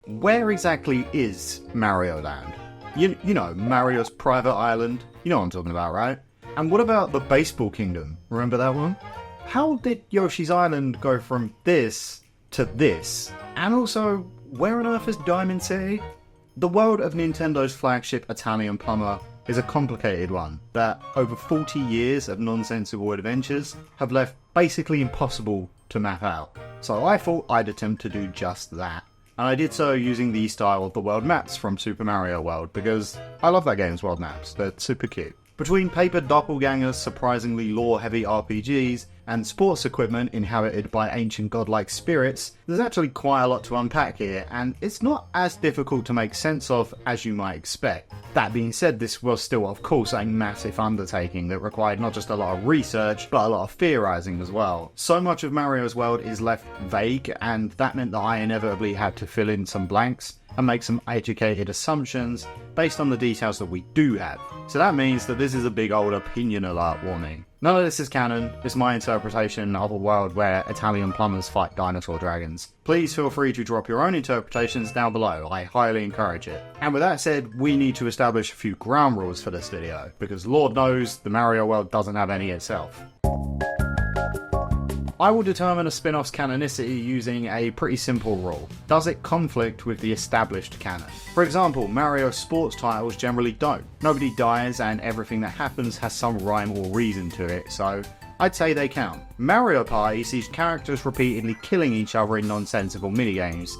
where exactly is Mario Land? You know, Mario's private island. You know what I'm talking about, right? And what about the Baseball Kingdom? Remember that one? How did Yoshi's Island go from this to this? And also, where on earth is Diamond City? The world of Nintendo's flagship Italian plumber is a complicated one that, over 40 years of nonsensical adventures, have left basically impossible to map out. So I thought I'd attempt to do just that. And I did so using the style of the world maps from Super Mario World, because I love that game's world maps, they're super cute. Between paper doppelgangers, surprisingly lore-heavy RPGs, and sports equipment inhabited by ancient godlike spirits, there's actually quite a lot to unpack here, and it's not as difficult to make sense of as you might expect. That being said, this was still of course a massive undertaking that required not just a lot of research, but a lot of theorizing as well. So much of Mario's world is left vague, and that meant that I inevitably had to fill in some blanks and make some educated assumptions based on the details that we do have. So that means that this is a big old opinion alert warning. None of this is canon, it's my interpretation of a world where Italian plumbers fight dinosaur dragons. Please feel free to drop your own interpretations down below, I highly encourage it. And with that said, we need to establish a few ground rules for this video, because Lord knows the Mario world doesn't have any itself. I will determine a spin-off's canonicity using a pretty simple rule. Does it conflict with the established canon? For example, Mario sports titles generally don't. Nobody dies and everything that happens has some rhyme or reason to it, so I'd say they count. Mario Party sees characters repeatedly killing each other in nonsensical minigames.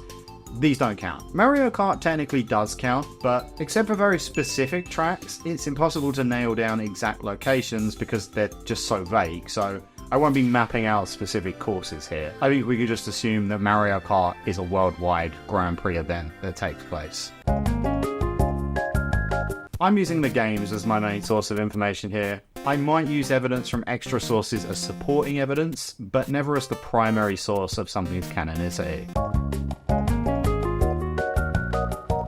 These don't count. Mario Kart technically does count, but except for very specific tracks, it's impossible to nail down exact locations because they're just so vague, so I won't be mapping out specific courses here. I think we could just assume that Mario Kart is a worldwide Grand Prix event that takes place. I'm using the games as my main source of information here. I might use evidence from extra sources as supporting evidence, but never as the primary source of something's canonicity.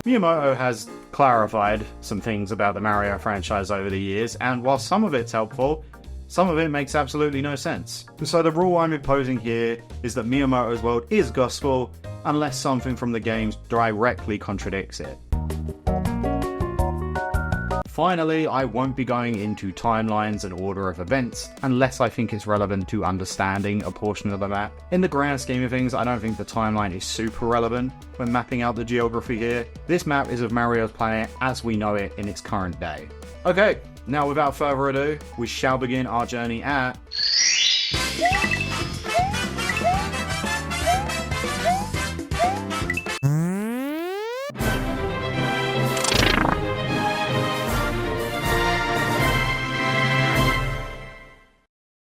Miyamoto has clarified some things about the Mario franchise over the years, and while some of it's helpful, some of it makes absolutely no sense. So the rule I'm imposing here is that Miyamoto's world is gospel, unless something from the games directly contradicts it. Finally, I won't be going into timelines and order of events, unless I think it's relevant to understanding a portion of the map. In the grand scheme of things, I don't think the timeline is super relevant when mapping out the geography here. This map is of Mario's planet as we know it in its current day. Okay, now without further ado, we shall begin our journey at...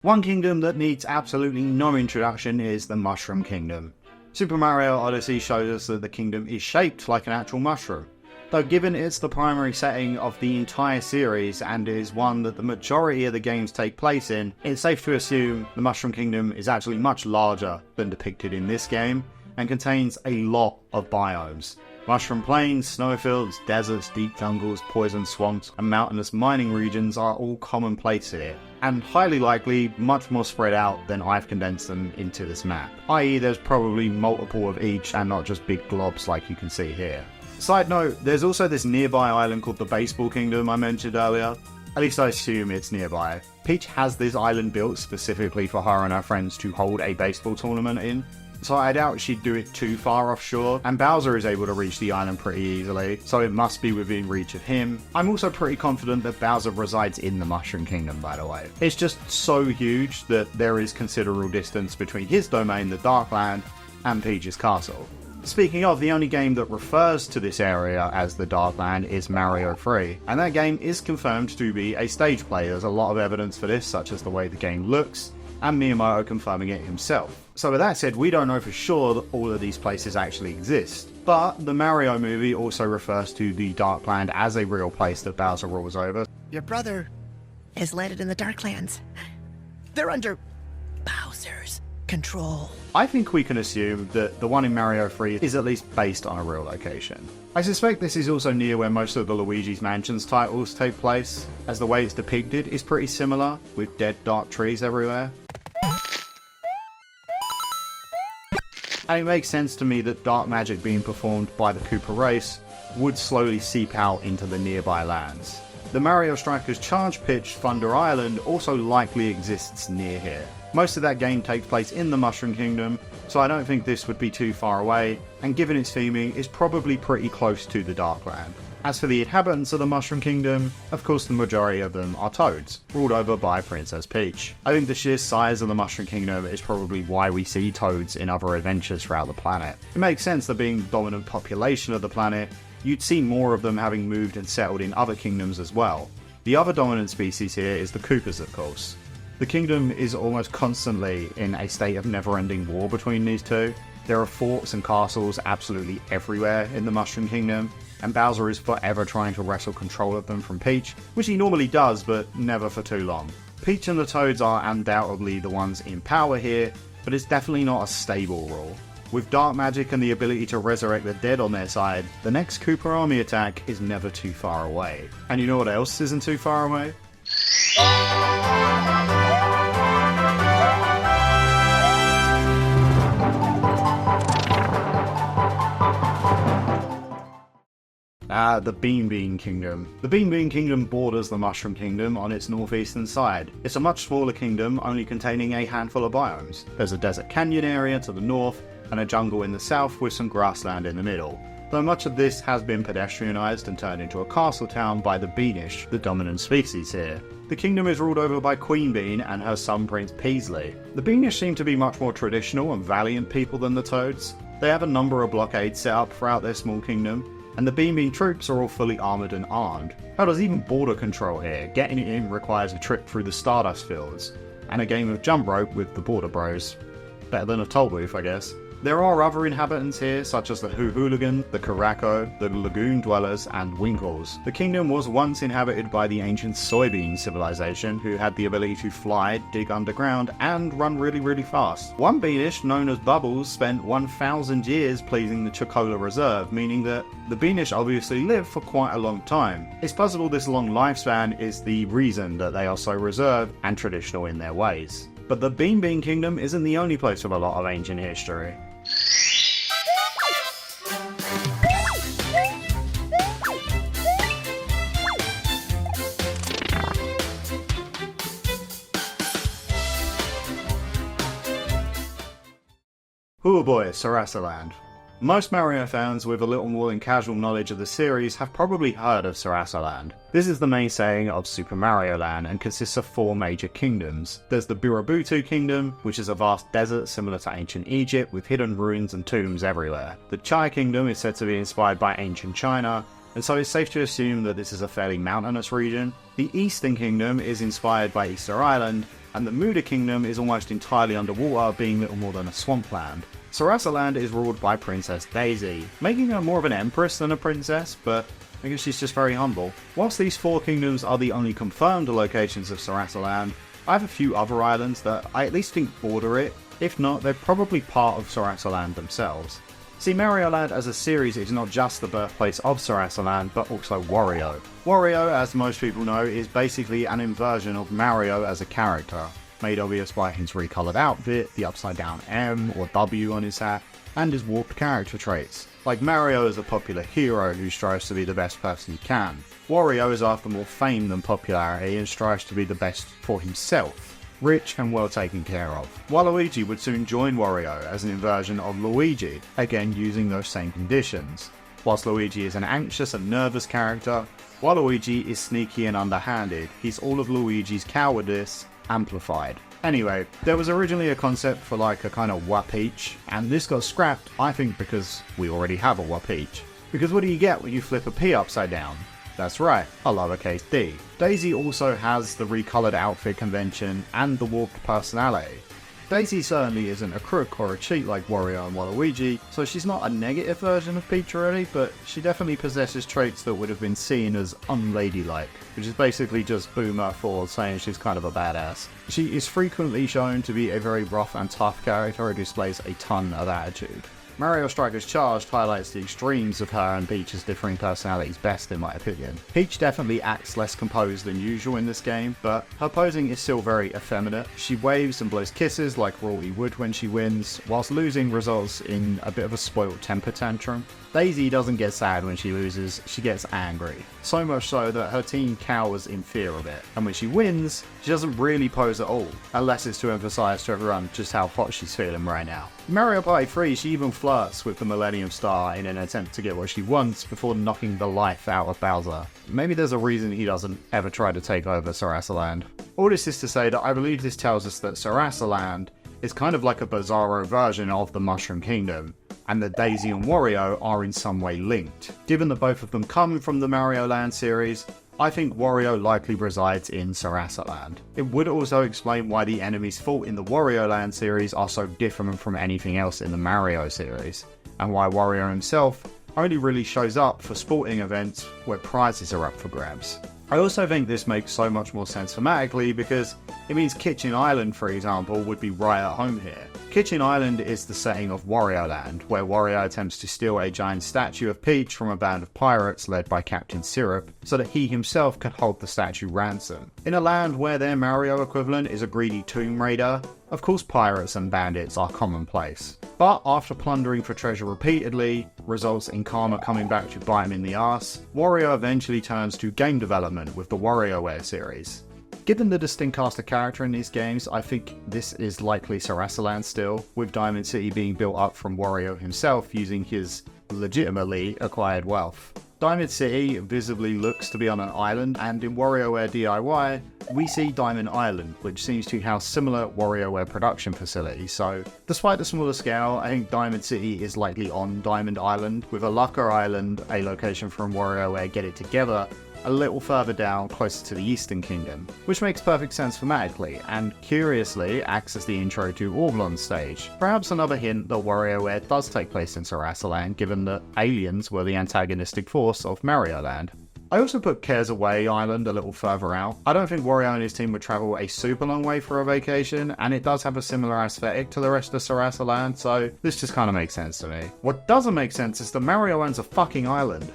One kingdom that needs absolutely no introduction is the Mushroom Kingdom. Super Mario Odyssey shows us that the kingdom is shaped like an actual mushroom. Though given it's the primary setting of the entire series and is one that the majority of the games take place in, it's safe to assume the Mushroom Kingdom is actually much larger than depicted in this game and contains a lot of biomes. Mushroom plains, snowfields, deserts, deep jungles, poison swamps, and mountainous mining regions are all commonplace here, and highly likely much more spread out than I've condensed them into this map, i.e. there's probably multiple of each and not just big globs like you can see here. Side note, there's also this nearby island called the Baseball Kingdom I mentioned earlier. At least I assume it's nearby. Peach has this island built specifically for her and her friends to hold a baseball tournament in, so I doubt she'd do it too far offshore, and Bowser is able to reach the island pretty easily, so it must be within reach of him. I'm also pretty confident that Bowser resides in the Mushroom Kingdom, by the way. It's just so huge that there is considerable distance between his domain, the Dark Land, and Peach's castle. Speaking of, the only game that refers to this area as the Dark Land is Mario 3, and that game is confirmed to be a stage play. There's a lot of evidence for this, such as the way the game looks, and Miyamoto confirming it himself. So with that said, we don't know for sure that all of these places actually exist, but the Mario movie also refers to the Dark Land as a real place that Bowser rules over. Your brother has landed in the Darklands. They're under Bowser's control. I think we can assume that the one in Mario 3 is at least based on a real location. I suspect this is also near where most of the Luigi's Mansions titles take place, as the way it's depicted is pretty similar, with dead dark trees everywhere. and it makes sense to me that dark magic being performed by the Koopa race would slowly seep out into the nearby lands. The Mario Strikers charge pitch Thunder Island also likely exists near here. Most of that game takes place in the Mushroom Kingdom, so I don't think this would be too far away, and given its theming, is probably pretty close to the Dark Land. As for the inhabitants of the Mushroom Kingdom, of course the majority of them are toads, ruled over by Princess Peach. I think the sheer size of the Mushroom Kingdom is probably why we see toads in other adventures throughout the planet. It makes sense that being the dominant population of the planet, you'd see more of them having moved and settled in other kingdoms as well. The other dominant species here is the Koopas, of course. The kingdom is almost constantly in a state of never-ending war between these two. There are forts and castles absolutely everywhere in the Mushroom Kingdom, and Bowser is forever trying to wrestle control of them from Peach, which he normally does, but never for too long. Peach and the Toads are undoubtedly the ones in power here, but it's definitely not a stable rule. With dark magic and the ability to resurrect the dead on their side, the next Koopa army attack is never too far away. And you know what else isn't too far away? The BeanBean Kingdom. The BeanBean Kingdom borders the Mushroom Kingdom on its northeastern side. It's a much smaller kingdom, only containing a handful of biomes. There's a desert canyon area to the north, and a jungle in the south with some grassland in the middle. Though much of this has been pedestrianised and turned into a castle town by the Beanish, the dominant species here. The kingdom is ruled over by Queen Bean and her son Prince Peasley. The Beanish seem to be much more traditional and valiant people than the Toads. They have a number of blockades set up throughout their small kingdom, and the BeanBean troops are all fully armoured and armed. Hell, there's even border control here. Getting it in requires a trip through the Stardust Fields, and a game of jump rope with the Border Bros. Better than a toll booth, I guess. There are other inhabitants here, such as the Hooligan, the Caraco, the Lagoon Dwellers, and Winkles. The kingdom was once inhabited by the ancient soybean civilization, who had the ability to fly, dig underground, and run really fast. One Beanish, known as Bubbles, spent 1,000 years pleasing the Chocola Reserve, meaning that the Beanish obviously lived for quite a long time. It's possible this long lifespan is the reason that they are so reserved and traditional in their ways. But the BeanBean Kingdom isn't the only place with a lot of ancient history. Oh boy, Sarasaland. Most Mario fans with a little more than casual knowledge of the series have probably heard of Sarasaland. This is the main saying of Super Mario Land and consists of 4 major kingdoms. There's the Buributu Kingdom, which is a vast desert similar to ancient Egypt with hidden ruins and tombs everywhere. The Chai Kingdom is said to be inspired by ancient China, and so it's safe to assume that this is a fairly mountainous region. The Eastern Kingdom is inspired by Easter Island, and the Muda Kingdom is almost entirely underwater, being little more than a swampland. Sarasaland is ruled by Princess Daisy, making her more of an empress than a princess, but I guess she's just very humble. Whilst these 4 kingdoms are the only confirmed locations of Sarasaland, I have a few other islands that I at least think border it. If not, they're probably part of Sarasaland themselves. See, Mario Land as a series is not just the birthplace of Sarasaland, but also Wario. Wario, as most people know, is basically an inversion of Mario as a character, made obvious by his recoloured outfit, the upside down M or W on his hat, and his warped character traits. Like Mario is a popular hero who strives to be the best person he can. Wario is after more fame than popularity and strives to be the best for himself, rich and well taken care of. Waluigi would soon join Wario as an inversion of Luigi, again using those same conditions. Whilst Luigi is an anxious and nervous character, Waluigi is sneaky and underhanded. He's all of Luigi's cowardice amplified. Anyway, there was originally a concept for like a kind of Wapeach, and this got scrapped, I think because we already have a Wapeach. Because what do you get when you flip a P upside down? That's right, a lowercase d. Daisy also has the recoloured outfit convention and the warped personality. Daisy certainly isn't a crook or a cheat like Wario and Waluigi, so she's not a negative version of Peach really, but she definitely possesses traits that would have been seen as unladylike, which is basically just Boomer for saying she's kind of a badass. She is frequently shown to be a very rough and tough character who displays a ton of attitude. Mario Strikers Charged highlights the extremes of her and Peach's differing personalities best in my opinion. Peach definitely acts less composed than usual in this game, but her posing is still very effeminate. She waves and blows kisses like royalty would when she wins, whilst losing results in a bit of a spoiled temper tantrum. Daisy doesn't get sad when she loses, she gets angry. So much so that her team cowers in fear of it. And when she wins, she doesn't really pose at all, unless it's to emphasize to everyone just how hot she's feeling right now. In Mario Party 3, she even flirts with the Millennium Star in an attempt to get what she wants before knocking the life out of Bowser. Maybe there's a reason he doesn't ever try to take over Sarasaland. All this is to say that I believe this tells us that Sarasaland is kind of like a bizarro version of the Mushroom Kingdom, and that Daisy and Wario are in some way linked. Given that both of them come from the Mario Land series, I think Wario likely resides in Sarasaland. It would also explain why the enemies fought in the Wario Land series are so different from anything else in the Mario series, and why Wario himself only really shows up for sporting events where prizes are up for grabs. I also think this makes so much more sense thematically because it means Kitchen Island, for example, would be right at home here. Kitchen Island is the setting of Wario Land, where Wario attempts to steal a giant statue of Peach from a band of pirates led by Captain Syrup, so that he himself can hold the statue ransom. In a land where their Mario equivalent is a greedy Tomb Raider, of course pirates and bandits are commonplace. But after plundering for treasure repeatedly, results in karma coming back to bite him in the arse, Wario eventually turns to game development with the WarioWare series. Given the distinct cast of character in these games, I think this is likely Sarasaland still, with Diamond City being built up from Wario himself using his legitimately acquired wealth. Diamond City visibly looks to be on an island, and in WarioWare DIY, we see Diamond Island, which seems to house similar WarioWare production facilities, so despite the smaller scale, I think Diamond City is likely on Diamond Island, with Alaka Island, a location from WarioWare Get It Together, a little further down, closer to the Eastern Kingdom, which makes perfect sense thematically, and curiously acts as the intro to Orblon's stage. Perhaps another hint that WarioWare does take place in Sarasaland, given that aliens were the antagonistic force of Mario Land. I also put Cares Away Island a little further out. I don't think Wario and his team would travel a super long way for a vacation, and it does have a similar aesthetic to the rest of Sarasaland, so this just kind of makes sense to me. What doesn't make sense is that Mario owns a fucking island.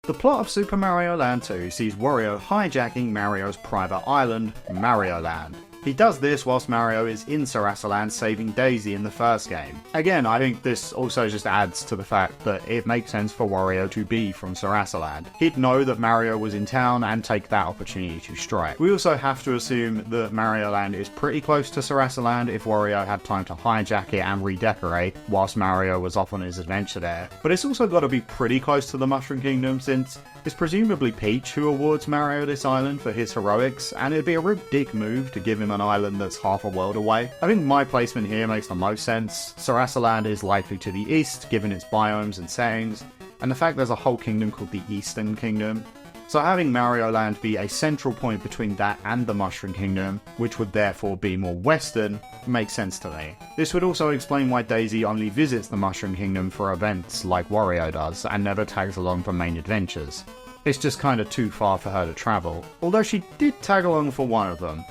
The plot of Super Mario Land 2 sees Wario hijacking Mario's private island, Mario Land. He does this whilst Mario is in Sarasaland saving Daisy in the first game. Again, I think this also just adds to the fact that it makes sense for Wario to be from Sarasaland. He'd know that Mario was in town and take that opportunity to strike. We also have to assume that Mario Land is pretty close to Sarasaland if Wario had time to hijack it and redecorate whilst Mario was off on his adventure there. But it's also got to be pretty close to the Mushroom Kingdom since it's presumably Peach who awards Mario this island for his heroics, and it'd be a real dick move to give him an island that's half a world away. I think my placement here makes the most sense. Sarasaland is likely to the east, given its biomes and settings, and the fact there's a whole kingdom called the Eastern Kingdom. So having Mario Land be a central point between that and the Mushroom Kingdom, which would therefore be more western, makes sense to me. This would also explain why Daisy only visits the Mushroom Kingdom for events like Wario does, and never tags along for main adventures. It's just kinda too far for her to travel, although she did tag along for one of them.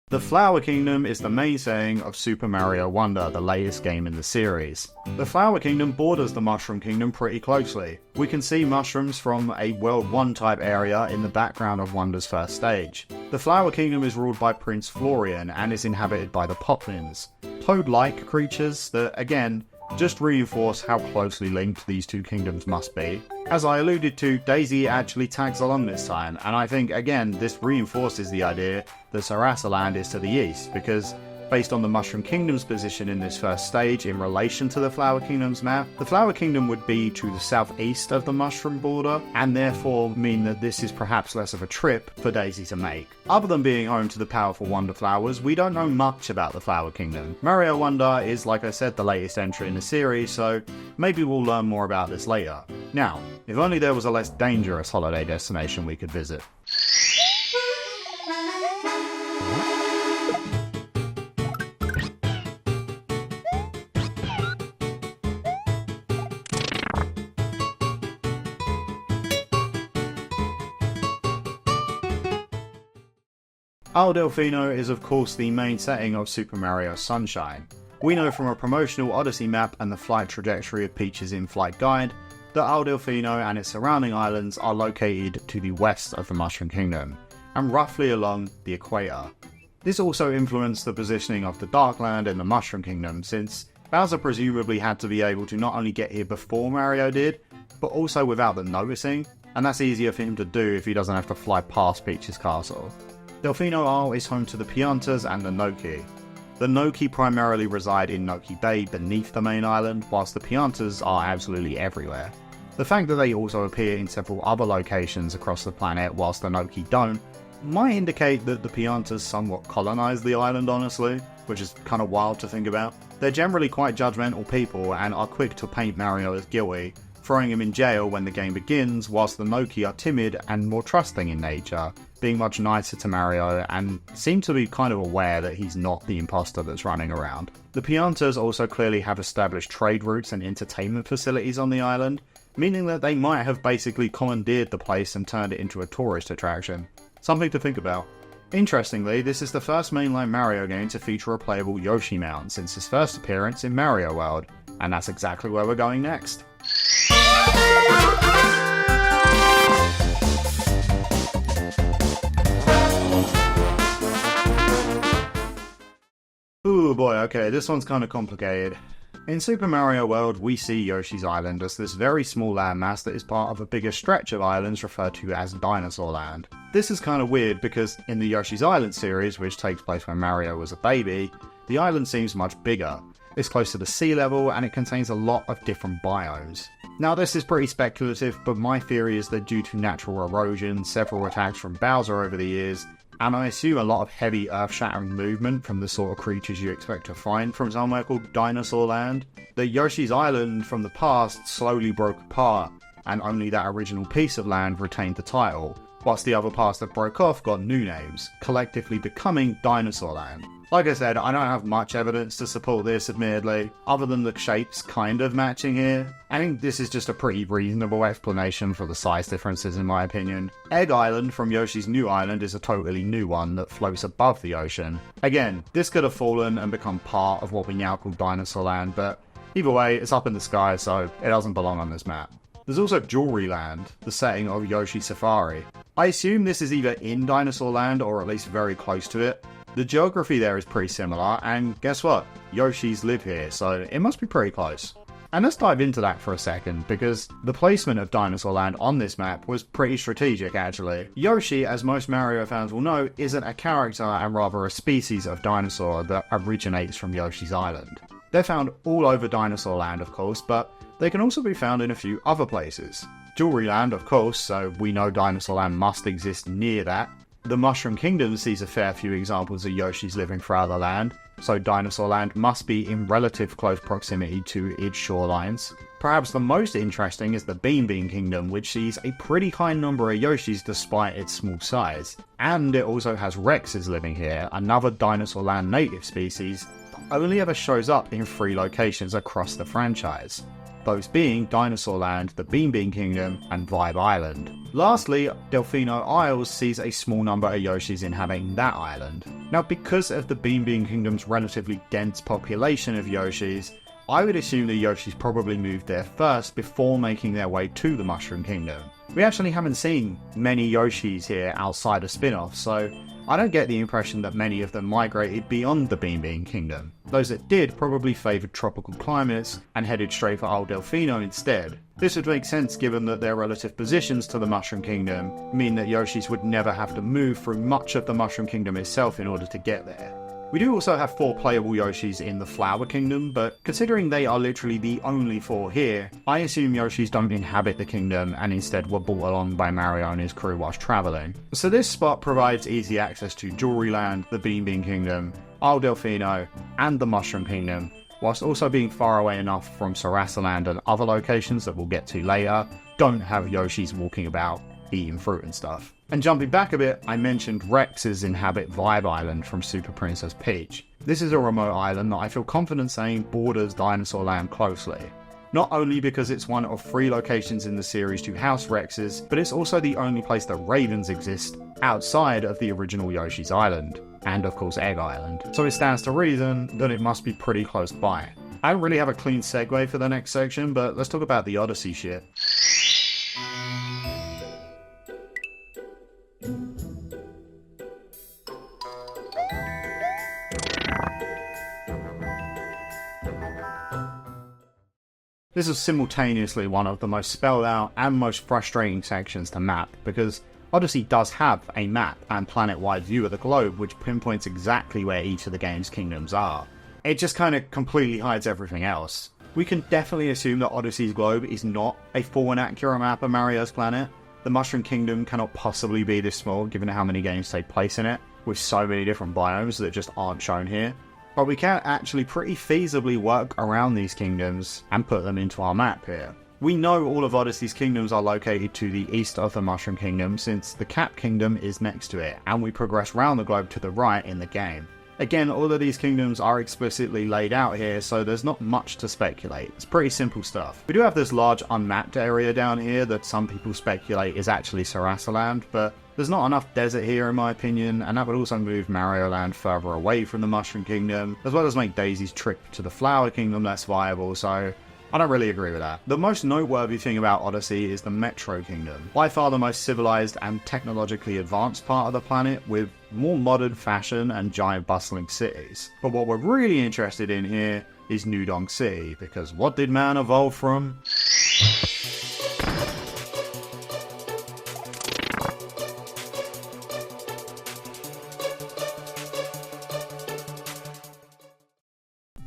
The Flower Kingdom is the main setting of Super Mario Wonder, the latest game in the series. The Flower Kingdom borders the Mushroom Kingdom pretty closely. We can see mushrooms from a World 1 type area in the background of Wonder's first stage. The Flower Kingdom is ruled by Prince Florian and is inhabited by the Poplins, toad-like creatures that, again, just reinforce how closely linked these two kingdoms must be. As I alluded to, Daisy actually tags along this time, and I think, again, this reinforces the idea that Sarasaland is to the east, because based on the Mushroom Kingdom's position in this first stage in relation to the Flower Kingdom's map, the Flower Kingdom would be to the southeast of the Mushroom border, and therefore mean that this is perhaps less of a trip for Daisy to make. Other than being home to the powerful Wonder Flowers, we don't know much about the Flower Kingdom. Mario Wonder is, like I said, the latest entry in the series, so maybe we'll learn more about this later. Now, if only there was a less dangerous holiday destination we could visit. Isle Delfino is of course the main setting of Super Mario Sunshine. We know from a promotional Odyssey map and the flight trajectory of Peach's in-flight guide that Isle Delfino and its surrounding islands are located to the west of the Mushroom Kingdom, and roughly along the equator. This also influenced the positioning of the Dark Land in the Mushroom Kingdom, since Bowser presumably had to be able to not only get here before Mario did, but also without them noticing, and that's easier for him to do if he doesn't have to fly past Peach's castle. Delfino Isle is home to the Piantas and the Noki. The Noki primarily reside in Noki Bay beneath the main island, whilst the Piantas are absolutely everywhere. The fact that they also appear in several other locations across the planet whilst the Noki don't, might indicate that the Piantas somewhat colonised the island honestly, which is kind of wild to think about. They're generally quite judgmental people and are quick to paint Mario as guilty, throwing him in jail when the game begins, whilst the Noki are timid and more trusting in nature, being much nicer to Mario and seem to be kind of aware that he's not the imposter that's running around. The Piantas also clearly have established trade routes and entertainment facilities on the island, meaning that they might have basically commandeered the place and turned it into a tourist attraction. Something to think about. Interestingly, this is the first mainline Mario game to feature a playable Yoshi mount since his first appearance in Mario World, and that's exactly where we're going next. Ooh boy, okay, this one's kind of complicated. In Super Mario World, we see Yoshi's Island as this very small landmass that is part of a bigger stretch of islands referred to as Dinosaur Land. This is kind of weird because in the Yoshi's Island series, which takes place when Mario was a baby, the island seems much bigger. It's close to the sea level and it contains a lot of different biomes. Now this is pretty speculative, but my theory is that due to natural erosion, several attacks from Bowser over the years, and I assume a lot of heavy earth-shattering movement from the sort of creatures you expect to find from somewhere called Dinosaur Land, that Yoshi's Island from the past slowly broke apart, and only that original piece of land retained the title, whilst the other parts that broke off got new names, collectively becoming Dinosaur Land. Like I said, I don't have much evidence to support this admittedly, other than the shapes kind of matching here. I think this is just a pretty reasonable explanation for the size differences in my opinion. Egg Island from Yoshi's New Island is a totally new one that floats above the ocean. Again, this could have fallen and become part of what we now call Dinosaur Land, but either way, it's up in the sky so it doesn't belong on this map. There's also Jewelry Land, the setting of Yoshi's Safari. I assume this is either in Dinosaur Land or at least very close to it. The geography there is pretty similar, and guess what? Yoshis live here, so it must be pretty close. And let's dive into that for a second, because the placement of Dinosaur Land on this map was pretty strategic actually. Yoshi, as most Mario fans will know, isn't a character and rather a species of dinosaur that originates from Yoshi's Island. They're found all over Dinosaur Land of course, but they can also be found in a few other places. Jewelry Land of course, so we know Dinosaur Land must exist near that. The Mushroom Kingdom sees a fair few examples of Yoshis living throughout the land, so Dinosaur Land must be in relative close proximity to its shorelines. Perhaps the most interesting is the BeanBean Kingdom, which sees a pretty high number of Yoshis despite its small size. And it also has Rexes living here, another Dinosaur Land native species, that only ever shows up in 3 locations across the franchise. Those being Dinosaur Land, the BeanBean Kingdom, and Vibe Island. Lastly, Delfino Isles sees a small number of Yoshis inhabiting that island. Now because of the BeanBean Kingdom's relatively dense population of Yoshis, I would assume the Yoshis probably moved there first before making their way to the Mushroom Kingdom. We actually haven't seen many Yoshis here outside of spin-offs, so I don't get the impression that many of them migrated beyond the BeanBean Kingdom. Those that did probably favoured tropical climates and headed straight for Isle Delfino instead. This would make sense given that their relative positions to the Mushroom Kingdom mean that Yoshis would never have to move through much of the Mushroom Kingdom itself in order to get there. We do also have 4 playable Yoshis in the Flower Kingdom, but considering they are literally the only 4 here, I assume Yoshis don't inhabit the kingdom and instead were brought along by Mario and his crew whilst travelling. So this spot provides easy access to Jewelry Land, the BeanBean Kingdom, Isle Delfino, and the Mushroom Kingdom, whilst also being far away enough from Sarasaland and other locations that we'll get to later, don't have Yoshis walking about eating fruit and stuff. And jumping back a bit, I mentioned Rexes inhabit Vibe Island from Super Princess Peach. This is a remote island that I feel confident saying borders Dinosaur Land closely. not only because it's one of 3 locations in the series to house Rexes, but it's also the only place that ravens exist outside of the original Yoshi's Island, and of course Egg Island, so it stands to reason that it must be pretty close by. I don't really have a clean segue for the next section, but let's talk about the Odyssey shit. This is simultaneously one of the most spelled out and most frustrating sections to map, because Odyssey does have a map and planet-wide view of the globe which pinpoints exactly where each of the game's kingdoms are. It just kind of completely hides everything else. We can definitely assume that Odyssey's globe is not a full and accurate map of Mario's planet. The Mushroom Kingdom cannot possibly be this small given how many games take place in it, with so many different biomes that just aren't shown here. But we can actually pretty feasibly work around these kingdoms and put them into our map here. We know all of Odyssey's kingdoms are located to the east of the Mushroom Kingdom since the Cap Kingdom is next to it, and we progress round the globe to the right in the game. Again, all of these kingdoms are explicitly laid out here, so there's not much to speculate. It's pretty simple stuff. We do have this large unmapped area down here that some people speculate is actually Sarasaland, but there's not enough desert here in my opinion, and that would also move Mario Land further away from the Mushroom Kingdom, as well as make Daisy's trip to the Flower Kingdom less viable, so I don't really agree with that. The most noteworthy thing about Odyssey is the Metro Kingdom, by far the most civilized and technologically advanced part of the planet, with more modern fashion and giant bustling cities. But what we're really interested in here is New Donk City, because what did man evolve from?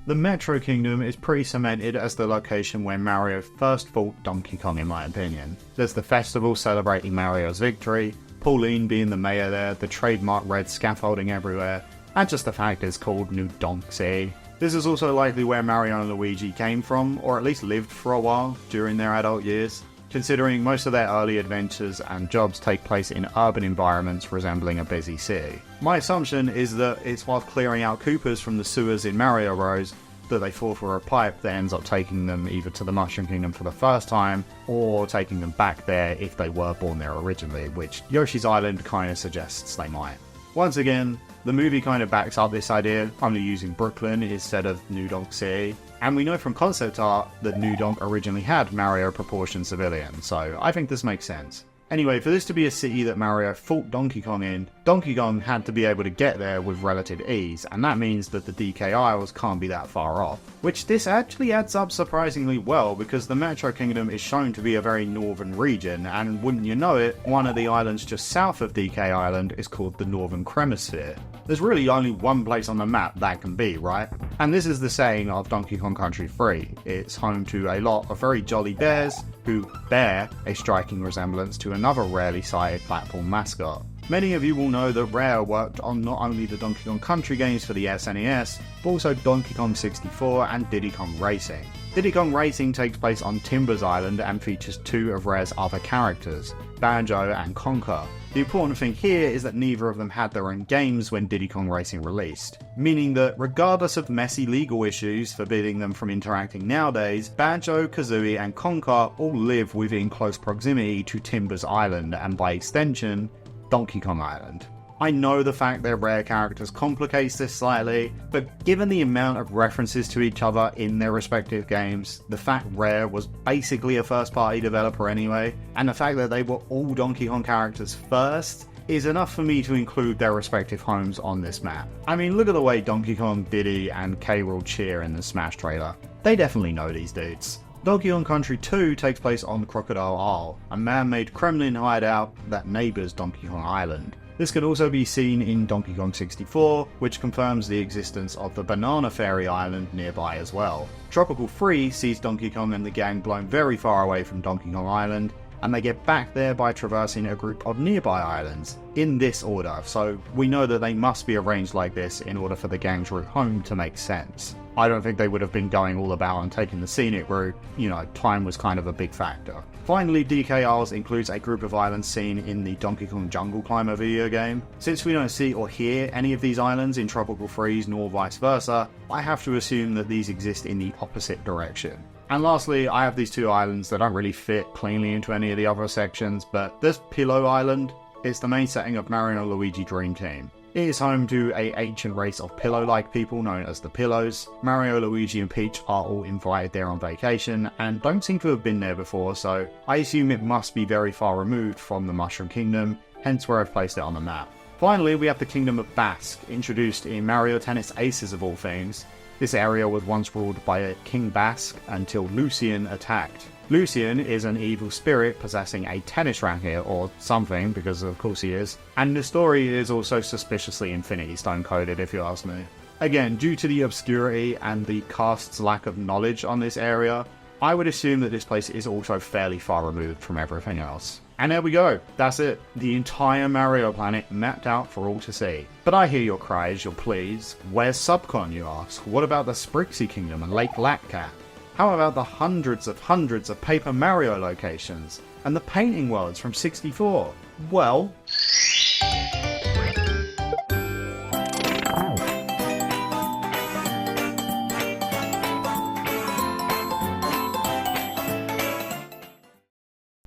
The Metro Kingdom is pretty cemented as the location where Mario first fought Donkey Kong in my opinion. There's the festival celebrating Mario's victory, Pauline being the mayor there, the trademark red scaffolding everywhere, and just the fact it's called New Donk City. This is also likely where Mario and Luigi came from, or at least lived for a while during their adult years, considering most of their early adventures and jobs take place in urban environments resembling a busy city. My assumption is that it's while clearing out Koopas from the sewers in Mario Bros. That they fall for a pipe that ends up taking them either to the Mushroom Kingdom for the first time, or taking them back there if they were born there originally, which Yoshi's Island kind of suggests they might. Once again, the movie kind of backs up this idea, only using Brooklyn instead of New Donk City, and we know from concept art that New Donk originally had Mario proportioned civilians, so I think this makes sense. Anyway, for this to be a city that Mario fought Donkey Kong in, Donkey Kong had to be able to get there with relative ease, and that means that the DK Isles can't be that far off. Which this actually adds up surprisingly well, because the Metro Kingdom is shown to be a very northern region, and wouldn't you know it, one of the islands just south of DK Island is called the Northern Cremisphere. There's really only one place on the map that can be, right? And this is the saying of Donkey Kong Country 3. It's home to a lot of very jolly bears, who bear a striking resemblance to another rarely sighted platform mascot. Many of you will know that Rare worked on not only the Donkey Kong Country games for the SNES, but also Donkey Kong 64 and Diddy Kong Racing. Diddy Kong Racing takes place on Timbers Island and features 2 of Rare's other characters, Banjo and Conker. The important thing here is that neither of them had their own games when Diddy Kong Racing released, meaning that regardless of messy legal issues forbidding them from interacting nowadays, Banjo, Kazooie and Conker all live within close proximity to Timbers Island and by extension, Donkey Kong Island. I know the fact they're Rare characters complicates this slightly, but given the amount of references to each other in their respective games, the fact Rare was basically a first-party developer anyway, and the fact that they were all Donkey Kong characters first, is enough for me to include their respective homes on this map. I mean, look at the way Donkey Kong, Diddy, and K. Rool cheer in the Smash trailer. They definitely know these dudes. Donkey Kong Country 2 takes place on Crocodile Isle, a man-made Kremlin hideout that neighbours Donkey Kong Island. This can also be seen in Donkey Kong 64, which confirms the existence of the Banana Fairy Island nearby as well. Tropical Freeze sees Donkey Kong and the gang blown very far away from Donkey Kong Island, and they get back there by traversing a group of nearby islands, in this order, so we know that they must be arranged like this in order for the gang's route home to make sense. I don't think they would have been going all about and taking the scenic route, you know, time was kind of a big factor. Finally, DK Isles includes a group of islands seen in the Donkey Kong Jungle Climber video game. Since we don't see or hear any of these islands in Tropical Freeze nor vice versa, I have to assume that these exist in the opposite direction. And lastly, I have these two islands that don't really fit cleanly into any of the other sections, but this Pillow Island is the main setting of Mario and Luigi Dream Team. It is home to an ancient race of pillow-like people known as the Pillows. Mario, Luigi and Peach are all invited there on vacation and don't seem to have been there before, so I assume it must be very far removed from the Mushroom Kingdom, hence where I've placed it on the map. Finally, we have the Kingdom of Basque, introduced in Mario Tennis Aces of all things. This area was once ruled by a King Basque until Lucien attacked. Lucien is an evil spirit possessing a tennis racket or something, because of course he is, and the story is also suspiciously Infinity Stone coded if you ask me. Again, due to the obscurity and the cast's lack of knowledge on this area, I would assume that this place is also fairly far removed from everything else. And there we go, that's it, the entire Mario planet mapped out for all to see. But I hear your cries, your pleas. Where's Subcon, you ask? What about the Sprixie Kingdom and Lake Latcat? How about the hundreds of Paper Mario locations? And the painting worlds from 64? Well...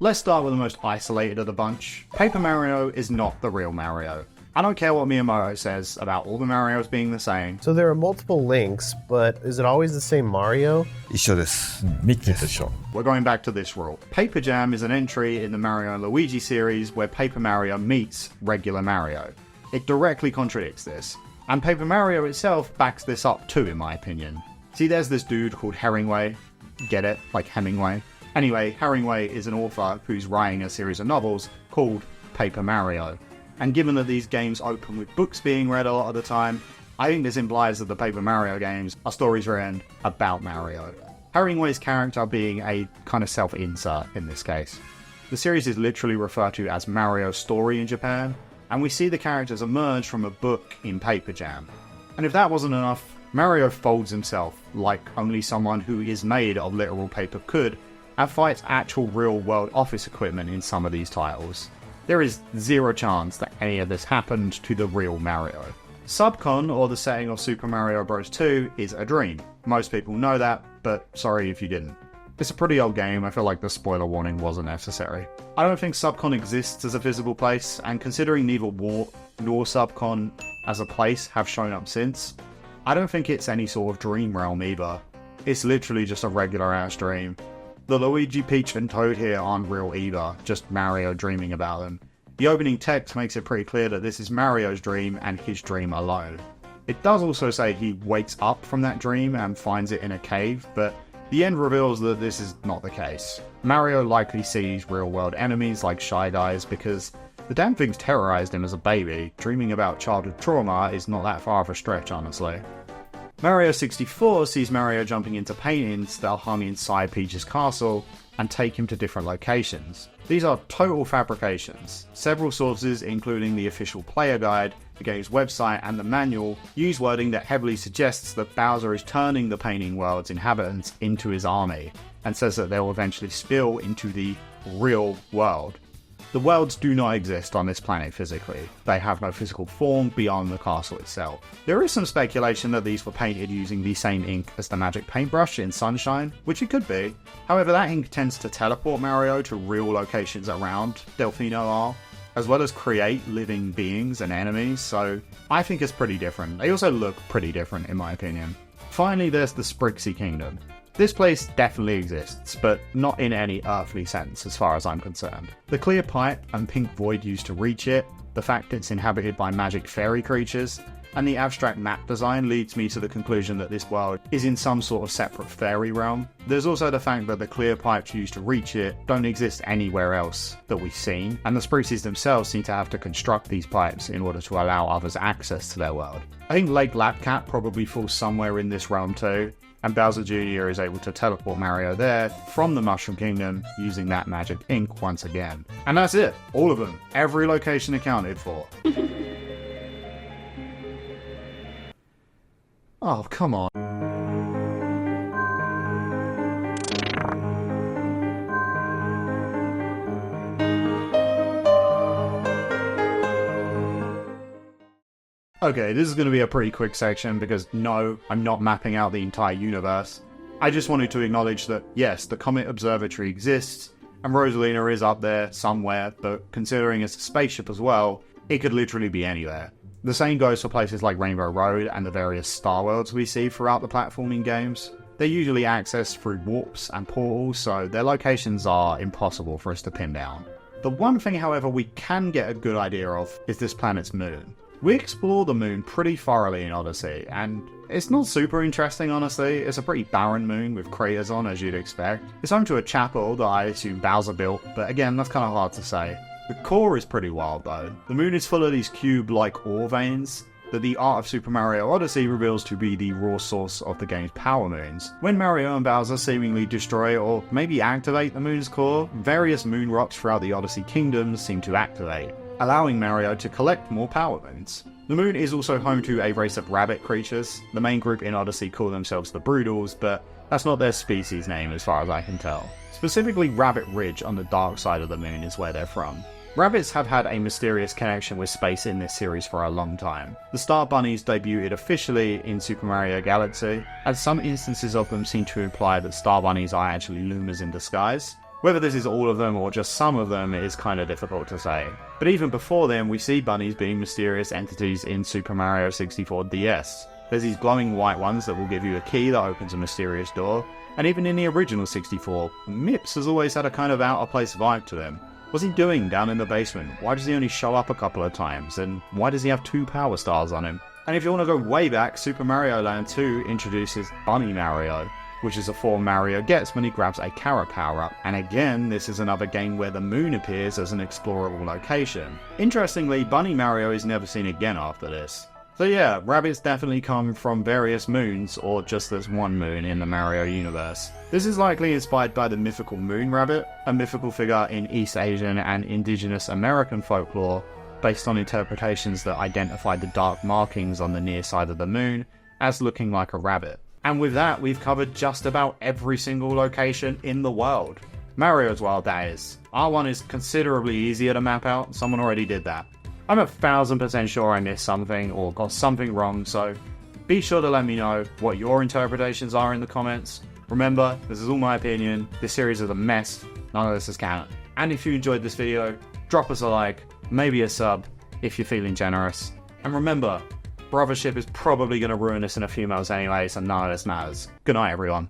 Let's start with the most isolated of the bunch. Paper Mario is not the real Mario. I don't care what Miyamoto says about all the Marios being the same. So there are multiple links, but is it always the same Mario? 一緒です。ミッキーと一緒。 We're going back to this rule. Paper Jam is an entry in the Mario and Luigi series where Paper Mario meets regular Mario. It directly contradicts this. And Paper Mario itself backs this up too, in my opinion. See, there's this dude called Herringway. Get it? Like Hemingway. Anyway, Herringway is an author who's writing a series of novels called Paper Mario. And given that these games open with books being read a lot of the time, I think this implies that the Paper Mario games are stories written about Mario. Herringway's character being a kind of self-insert in this case. The series is literally referred to as Mario's story in Japan, and we see the characters emerge from a book in Paper Jam. And if that wasn't enough, Mario folds himself like only someone who is made of literal paper could, and fights actual real-world office equipment in some of these titles. There is zero chance that any of this happened to the real Mario. Subcon, or the setting of Super Mario Bros. 2, is a dream. Most people know that, but sorry if you didn't. It's a pretty old game, I feel like the spoiler warning wasn't necessary. I don't think Subcon exists as a physical place, and considering neither War nor Subcon as a place have shown up since, I don't think it's any sort of dream realm either. It's literally just a regular ass dream. The Luigi, Peach and Toad here aren't real either, just Mario dreaming about them. The opening text makes it pretty clear that this is Mario's dream and his dream alone. It does also say he wakes up from that dream and finds it in a cave, but the end reveals that this is not the case. Mario likely sees real-world enemies like Shy Guys because the damn things terrorized him as a baby. Dreaming about childhood trauma is not that far of a stretch, honestly. Mario 64 sees Mario jumping into paintings that are hung inside Peach's castle and take him to different locations. These are total fabrications. Several sources, including the official player guide, the game's website and the manual, use wording that heavily suggests that Bowser is turning the painting world's inhabitants into his army, and says that they will eventually spill into the real world. The worlds do not exist on this planet physically. They have no physical form beyond the castle itself. There is some speculation that these were painted using the same ink as the magic paintbrush in Sunshine, which it could be. However, that ink tends to teleport Mario to real locations around Delfino Isle, as well as create living beings and enemies, so I think it's pretty different. They also look pretty different in my opinion. Finally, there's the Sprixie Kingdom. This place definitely exists, but not in any earthly sense as far as I'm concerned. The clear pipe and pink void used to reach it, the fact it's inhabited by magic fairy creatures, and the abstract map design leads me to the conclusion that this world is in some sort of separate fairy realm. There's also the fact that the clear pipes used to reach it don't exist anywhere else that we've seen, and the Sprixies themselves seem to have to construct these pipes in order to allow others access to their world. I think Lake Latcat probably falls somewhere in this realm too, and Bowser Jr. is able to teleport Mario there from the Mushroom Kingdom using that magic ink once again. And that's it, all of them, every location accounted for. Oh, come on. Okay, this is going to be a pretty quick section because no, I'm not mapping out the entire universe. I just wanted to acknowledge that, yes, the Comet Observatory exists, and Rosalina is up there somewhere, but considering it's a spaceship as well, it could literally be anywhere. The same goes for places like Rainbow Road and the various star worlds we see throughout the platforming games. They're usually accessed through warps and portals, so their locations are impossible for us to pin down. The one thing, however, we can get a good idea of is this planet's moon. We explore the moon pretty thoroughly in Odyssey, and it's not super interesting, honestly. It's a pretty barren moon with craters on, as you'd expect. It's home to a chapel that I assume Bowser built, but again, that's kind of hard to say. The core is pretty wild though. The moon is full of these cube-like ore veins that the art of Super Mario Odyssey reveals to be the raw source of the game's power moons. When Mario and Bowser seemingly destroy or maybe activate the moon's core, various moon rocks throughout the Odyssey kingdoms seem to activate, allowing Mario to collect more power moons. The moon is also home to a race of rabbit creatures. The main group in Odyssey call themselves the Broodals, but that's not their species name as far as I can tell. Specifically, Rabbit Ridge on the dark side of the moon is where they're from. Rabbits have had a mysterious connection with space in this series for a long time. The Star Bunnies debuted officially in Super Mario Galaxy, as some instances of them seem to imply that Star Bunnies are actually Lumas in disguise. Whether this is all of them or just some of them is kind of difficult to say. But even before then, we see bunnies being mysterious entities in Super Mario 64 DS. There's these glowing white ones that will give you a key that opens a mysterious door, and even in the original 64, Mips has always had a kind of out-of-place vibe to him. What's he doing down in the basement? Why does he only show up a couple of times? And why does he have 2 power stars on him? And if you want to go way back, Super Mario Land 2 introduces Bunny Mario, which is a form Mario gets when he grabs a carrot power-up. And again, this is another game where the moon appears as an explorable location. Interestingly, Bunny Mario is never seen again after this. So yeah, rabbits definitely come from various moons, or just this one moon in the Mario universe. This is likely inspired by the mythical moon rabbit, a mythical figure in East Asian and indigenous American folklore, based on interpretations that identify the dark markings on the near side of the moon as looking like a rabbit. And with that, we've covered just about every single location in the world. Mario's World, that is. R1 is considerably easier to map out, someone already did that. I'm 1000% sure I missed something or got something wrong, so be sure to let me know what your interpretations are in the comments. Remember, this is all my opinion, this series is a mess, none of this is canon. And if you enjoyed this video, drop us a like, maybe a sub, if you're feeling generous. And remember, brothership is probably going to ruin us in a few months anyway, so none of this matters. Good night, everyone.